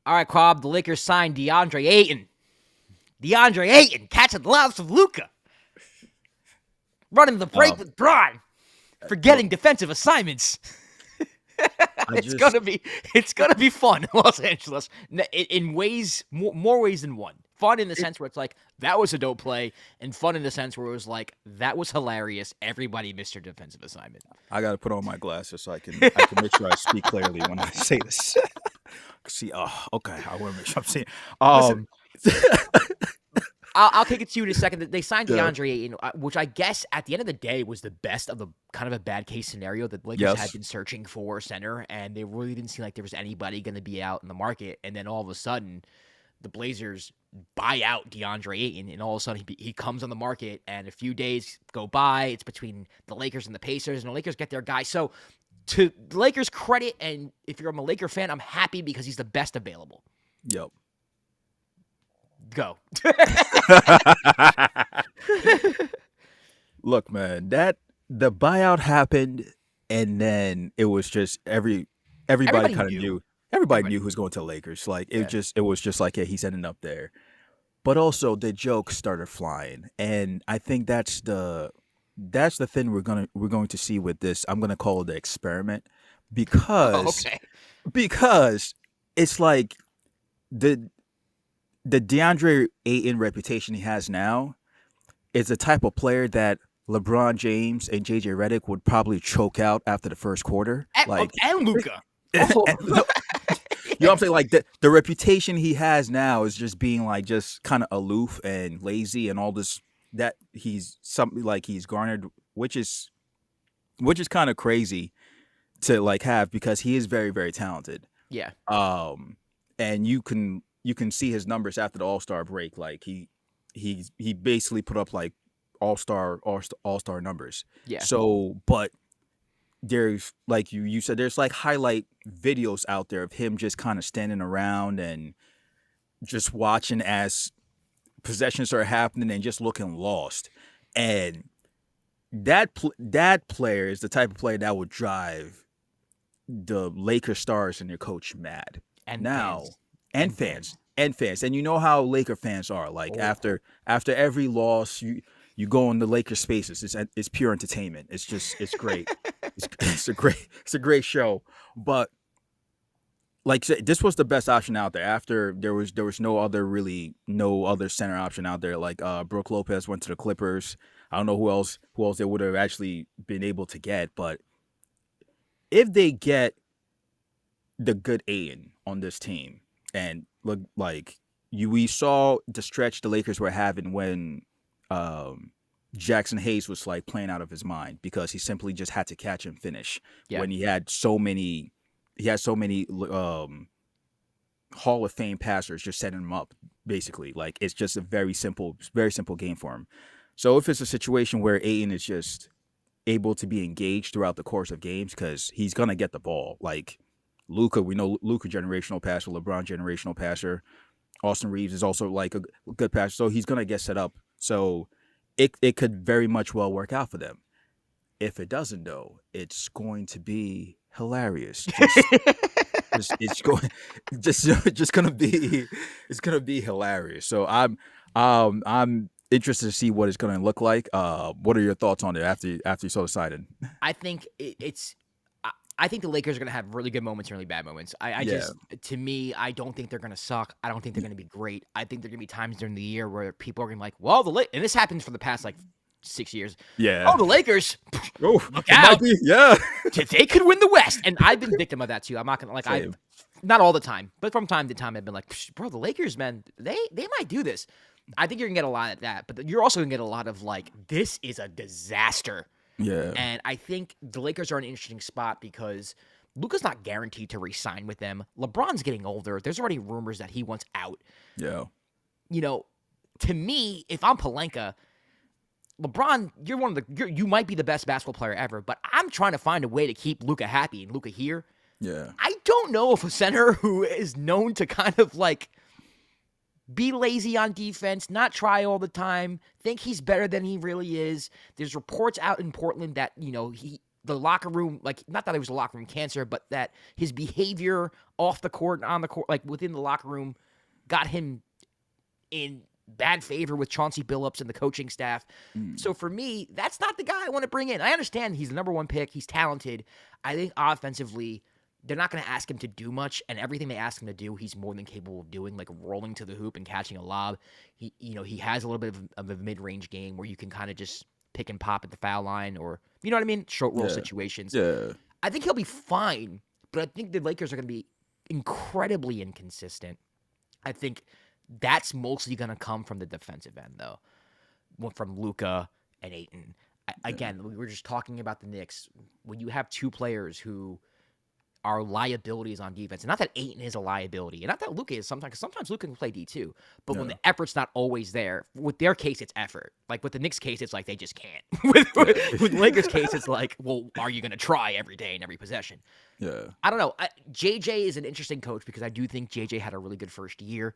All right, Kwab, the Lakers signed Deandre Ayton. DeAndre Ayton catching the loves of Luca, running the break Um, with Braun, look, forgetting defensive assignments. I it's just gonna be it's gonna be fun in Los Angeles in ways more ways than one. Fun in the it, sense where it's like that was a dope play, and fun in the sense where it was like that was hilarious. Everybody missed their defensive assignment. I got to put on my glasses so I can make sure I speak clearly when I say this. See, oh, okay, I want to make sure I'm saying. Listen, Um, I'll kick it to you in a second. They signed yeah, DeAndre Ayton, which I guess at the end of the day was the best of the kind of a bad case scenario that the Lakers had yes, been searching for a center, and they really didn't seem like there was anybody going to be out in the market. And then all of a sudden, the Blazers buy out DeAndre Ayton, and all of a sudden he comes on the market, and a few days go by. It's between the Lakers and the Pacers, and the Lakers get their guy. So to the Lakers' credit, and if you're a Laker fan, I'm happy because he's the best available. yep. Go. Look, man, that the buyout happened, and then it was just everybody Everybody kind of knew. knew. Everybody Everybody knew knew. who was going to Lakers. Like Yeah. it was just like, yeah, he's ending up there. But also the jokes started flying, and I think that's the thing we're going to see with this. I'm gonna call it the experiment because Okay. because it's like the the DeAndre Ayton reputation he has now is the type of player that LeBron James and JJ Redick would probably choke out after the first quarter. Like, And Luca. Oh. and you know what I'm saying? Like the reputation he has now is just being like just kind of aloof and lazy and all this that he's something like he's garnered, which is kind of crazy to like have because he is very very talented. Yeah. Um, and you can see his numbers after the All Star break. Like he basically put up like all star numbers. Yeah. So, but there's like you said there's like highlight videos out there of him just kind of standing around and just watching as possessions are happening and just looking lost. And that player is the type of player that would drive the Laker stars and their coach mad. And Now, fans. and And fans. fans, and fans, and you know how Laker fans are. Like Oh. after every loss, you go in the Laker spaces. It's pure entertainment. It's great. It's a great show. But like I said, this was the best option out there. After there was no other center option out there. Like Brooke Lopez went to the Clippers. I don't know who else they would have actually been able to get, but if they get the good Aiden on this team, and look like we saw the stretch the Lakers were having when um, Jackson Hayes was like playing out of his mind because he simply just had to catch and finish Yeah. when he had so many Hall of Fame passers just setting him up basically. Like it's just a very simple game for him. So if it's a situation where Aiden is just able to be engaged throughout the course of games because he's gonna get the ball. Like Luca, we know Luca generational passer, LeBron generational passer. Austin Reeves is also like a good passer, so he's gonna get set up. So it could very much well work out for them. If it doesn't, though, it's going to be hilarious. Just it's going just gonna be it's gonna be hilarious. So I'm interested to see what it's gonna look like. What are your thoughts on it after you saw the sighting? I think it's. I think the Lakers are going to have really good moments and really bad moments. I Yeah. just, to me, I don't think they're going to suck. I don't think they're going to be great. I think there are going to be times during the year where people are going to be like, well, and this happens for the past like 6 years. Yeah. Oh, the Lakers, Oh, look it might out. be. Yeah. They could win the West. And I've been victim of that too. I'm not going to, like, Same. not all the time, but from time to time, I've been like, bro, the Lakers, man, they might do this. I think you're going to get a lot of that, but you're also going to get a lot of like, this is a disaster. Yeah. And I think the Lakers are in an interesting spot because Luka's not guaranteed to re-sign with them. LeBron's getting older. There's already rumors that he wants out. Yeah. You know, to me, if I'm Palenka, LeBron, you might be the best basketball player ever, but I'm trying to find a way to keep Luka happy and Luka here. Yeah. I don't know if a center who is known to kind of like be lazy on defense, not try all the time, think he's better than he really is. There's reports out in Portland that, the locker room, like, not that he was a locker room cancer, but that his behavior off the court and on the court, like within the locker room, got him in bad favor with Chauncey Billups and the coaching staff. So for me, that's not the guy I want to bring in. I understand he's the number one pick. He's talented. I think offensively, they're not going to ask him to do much, and everything they ask him to do, he's more than capable of doing, like rolling to the hoop and catching a lob. He has a little bit of a mid-range game where you can kind of just pick and pop at the foul line, or, you know what I mean, short roll situations. Yeah. I think he'll be fine, but I think the Lakers are going to be incredibly inconsistent. I think that's mostly going to come from the defensive end, though, from Luka and Ayton. Again, we were just talking about the Knicks. When you have two players who are liabilities on defense, and not that Ayton is a liability, and not that Luka is sometimes, because sometimes Luka can play D too, but when the effort's not always there, with their case, it's effort. Like with the Knicks case, it's like they just can't. With Lakers case, it's like, well, are you going to try every day and every possession? Yeah. I don't know. JJ is an interesting coach because I do think JJ had a really good first year.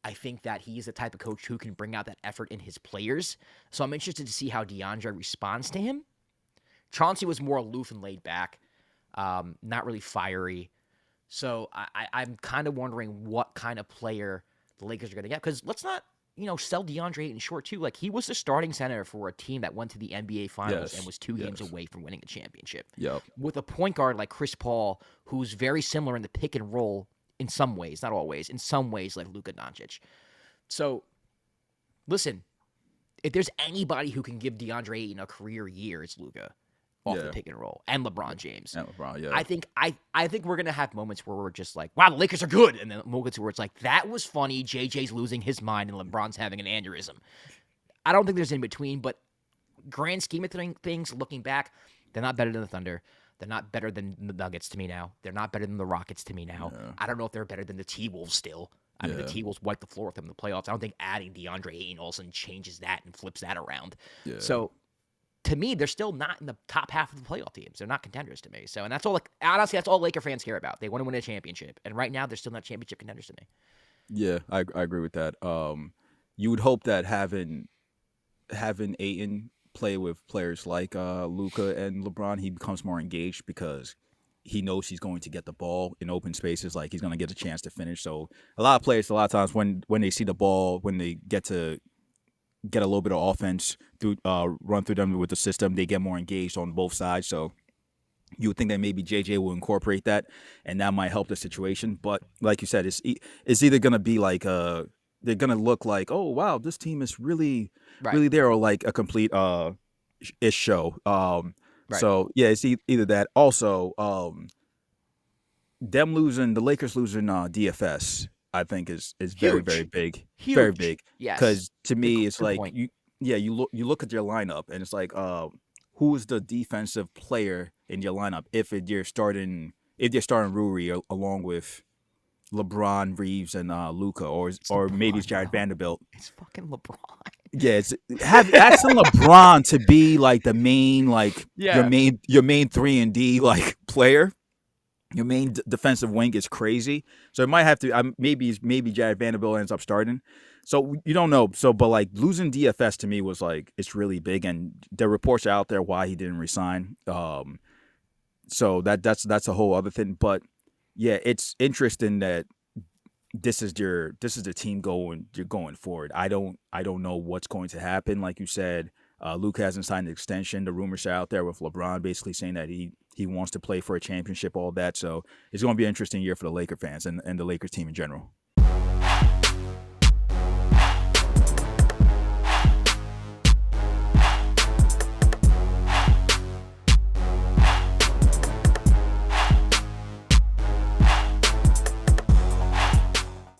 I think that he's the type of coach who can bring out that effort in his players. So I'm interested to see how Deandre responds to him. Chauncey was more aloof and laid back, not really fiery. So I'm kind of wondering what kind of player the Lakers are going to get. Because let's not, sell Deandre Ayton short too. Like, he was the starting center for a team that went to the NBA Finals and was 2 games away from winning the championship. Yep. With a point guard like Chris Paul, who's very similar in the pick and roll in some ways, not always, in some ways like Luka Doncic. So, listen, if there's anybody who can give Deandre Ayton a career year, it's Luka off the pick and roll, and LeBron James. And LeBron, yeah. I think we're gonna have moments where we're just like, wow, the Lakers are good, and then moments where it's like, that was funny. JJ's losing his mind, and LeBron's having an aneurysm. I don't think there's in between, but grand scheme of things, looking back, they're not better than the Thunder. They're not better than the Nuggets to me now. They're not better than the Rockets to me now. Yeah. I don't know if they're better than the T-Wolves still. I mean, the T-Wolves wiped the floor with them in the playoffs. I don't think adding Deandre Ayton all of a sudden changes that and flips that around. Yeah. So, to me, they're still not in the top half of the playoff teams. They're not contenders to me. So, and that's all. Honestly, that's all Laker fans care about. They want to win a championship, and right now, they're still not championship contenders to me. Yeah, I agree with that. You would hope that having Ayton play with players like Luka and LeBron, he becomes more engaged because he knows he's going to get the ball in open spaces. Like, he's going to get a chance to finish. So a lot of players, a lot of times when they see the ball, when they get a little bit of offense through run through them with the system, they get more engaged on both sides. So you would think that maybe JJ will incorporate that, and that might help the situation. But like you said, it's either going to be like they're going to look like, oh, wow, this team is really there, or like a complete ish show. So, yeah, it's either that. Also, the Lakers losing DFS, I think is very, very big. Huge. Very big. Yes. Because to me, it's Good like, point. you look at your lineup, and it's like, who is the defensive player in your lineup if you're starting Ruri along with LeBron, Reeves, and Luka, or maybe it's Jared Vanderbilt. It's fucking LeBron. Yeah, asking LeBron to be like the main, like your main 3-and-D like player, your main defensive wing is crazy. So it might have to maybe Jared Vanderbilt ends up starting. So you don't know. So but like losing DFS to me was like, it's really big, and the reports are out there why he didn't resign. So that's a whole other thing. But yeah, it's interesting that this is the team going forward. I don't know what's going to happen. Like you said, Luke hasn't signed an extension. The rumors are out there with LeBron basically saying that he wants to play for a championship, all that. So it's going to be an interesting year for the Laker fans and the Lakers team in general.